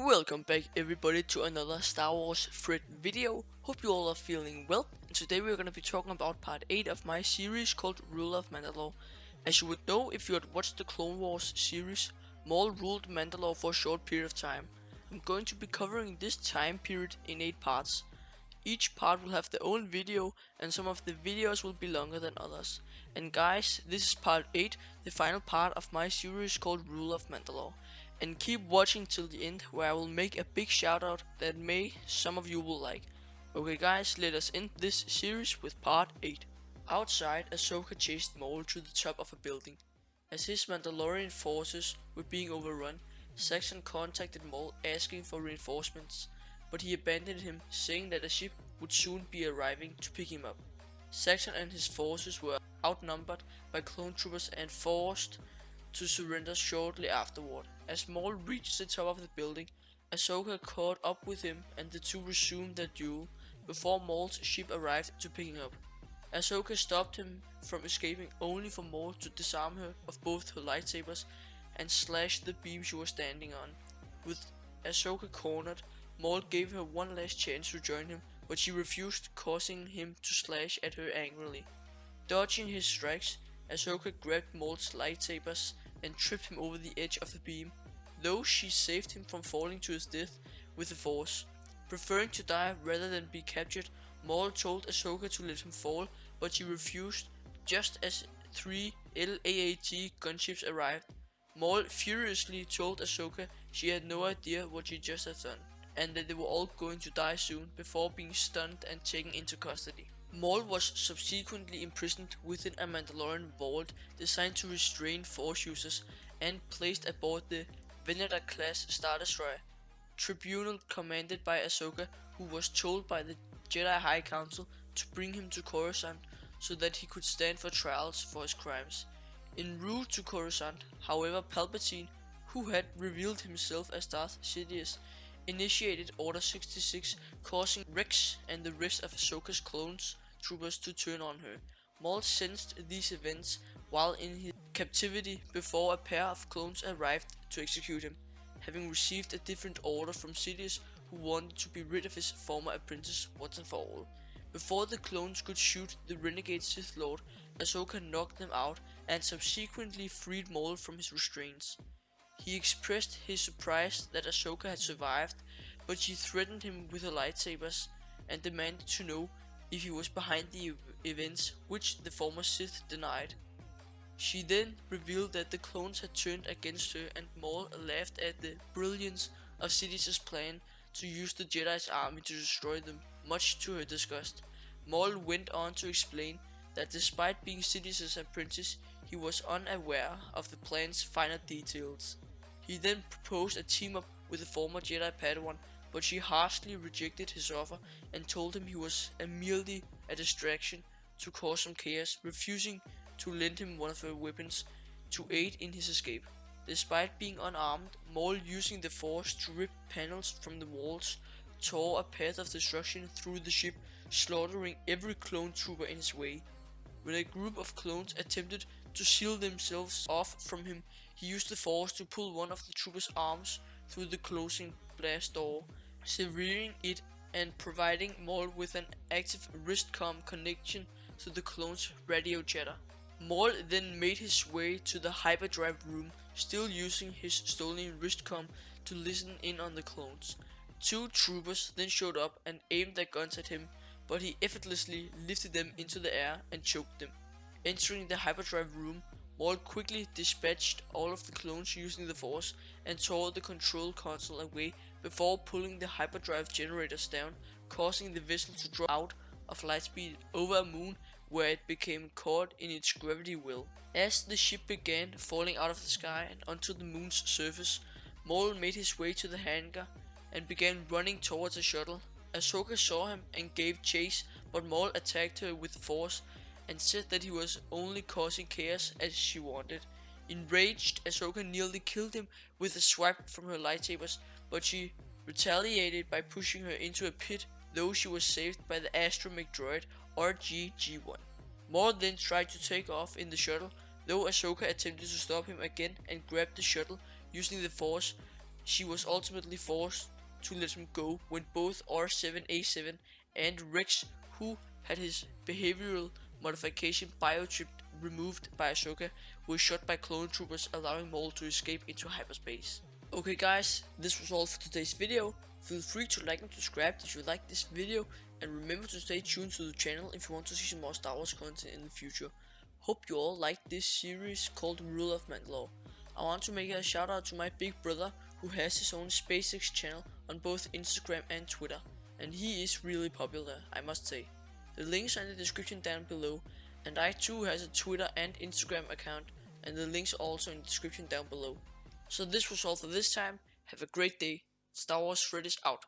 Welcome back everybody to another StarWarsFred video. Hope you all are feeling well, and today we're going to be talking about part 8 of my series called Ruler of Mandalore. As you would know if you had watched the Clone Wars series, Maul ruled Mandalore for a short period of time. I'm going to be covering this time period in 8 parts. Each part will have their own video, and some of the videos will be longer than others. And guys, this is part 8, the final part of my series called Ruler of Mandalore. And keep watching till the end, where I will make a big shout out that some of you will like. Okay guys, let us end this series with part 8. Outside, Ahsoka chased Maul to the top of a building. As his Mandalorian forces were being overrun, Saxon contacted Maul asking for reinforcements, but he abandoned him, saying that a ship would soon be arriving to pick him up. Saxon and his forces were outnumbered by clone troopers and forced to surrender shortly afterward. As Maul reached the top of the building, Ahsoka caught up with him and the two resumed their duel before Maul's ship arrived to pick him up. Ahsoka stopped him from escaping, only for Maul to disarm her of both her lightsabers and slash the beam she was standing on. With Ahsoka cornered, Maul gave her one last chance to join him, but she refused, causing him to slash at her angrily. Dodging his strikes, Ahsoka grabbed Maul's lightsabers and tripped him over the edge of the beam, though she saved him from falling to his death with the Force. Preferring to die rather than be captured, Maul told Ahsoka to let him fall, but she refused. Just as 3 LAAT gunships arrived, Maul furiously told Ahsoka she had no idea what she just had done, and that they were all going to die soon before being stunned and taken into custody. Maul was subsequently imprisoned within a Mandalorian vault designed to restrain Force users and placed aboard the Venator-class Star Destroyer tribunal commanded by Ahsoka, who was told by the Jedi High Council to bring him to Coruscant so that he could stand for trials for his crimes. En route to Coruscant, however, Palpatine, who had revealed himself as Darth Sidious, initiated Order 66, causing Rex and the rest of Ahsoka's clones troopers to turn on her. Maul sensed these events while in his captivity before a pair of clones arrived to execute him, having received a different order from Sidious, who wanted to be rid of his former apprentice once and for all. Before the clones could shoot the renegade Sith Lord, Ahsoka knocked them out and subsequently freed Maul from his restraints. He expressed his surprise that Ahsoka had survived, but she threatened him with her lightsabers and demanded to know if he was behind the events, which the former Sith denied. She then revealed that the clones had turned against her, and Maul laughed at the brilliance of Sidious's plan to use the Jedi's army to destroy them, much to her disgust. Maul went on to explain that despite being Sidious's apprentice, he was unaware of the plan's finer details. He then proposed a team-up with the former Jedi Padawan, but she harshly rejected his offer and told him he was merely a distraction to cause some chaos, refusing to lend him one of her weapons to aid in his escape. Despite being unarmed, Maul, using the Force to rip panels from the walls, tore a path of destruction through the ship, slaughtering every clone trooper in his way. When a group of clones attempted to seal themselves off from him, he used the Force to pull one of the troopers' arms through the closing blast door, severing it and providing Maul with an active wrist-comm connection to the clone's radio chatter. Maul then made his way to the hyperdrive room, still using his stolen wrist-comm to listen in on the clones. 2 troopers then showed up and aimed their guns at him, but he effortlessly lifted them into the air and choked them. Entering the hyperdrive room, Maul quickly dispatched all of the clones using the Force and tore the control console away before pulling the hyperdrive generators down, causing the vessel to drop out of lightspeed over a moon where it became caught in its gravity well. As the ship began falling out of the sky and onto the moon's surface, Maul made his way to the hangar and began running towards the shuttle. Ahsoka saw him and gave chase, but Maul attacked her with Force and said that he was only causing chaos as she wanted. Enraged, Ahsoka nearly killed him with a swipe from her lightsabers, but she retaliated by pushing her into a pit, though she was saved by the astromech droid RG-G1. Maul then tried to take off in the shuttle, though Ahsoka attempted to stop him again and grabbed the shuttle using the Force, she was ultimately forced to let him go when both R7A7 and Rex, who had his behavioral modification biochip removed by Ahsoka, were shot by clone troopers, allowing Maul to escape into hyperspace. Okay guys, this was all for today's video. Feel free to like and subscribe if you like this video, and remember to stay tuned to the channel if you want to see some more Star Wars content in the future. Hope you all like this series called Ruler of Mandalore. I want to make a shout out to my big brother who has his own SpaceX channel on both Instagram and Twitter, and he is really popular, I must say. The links are in the description down below, and I too has a Twitter and Instagram account, and the links are also in the description down below. So this was all for this time. Have a great day. StarWarsFred is out.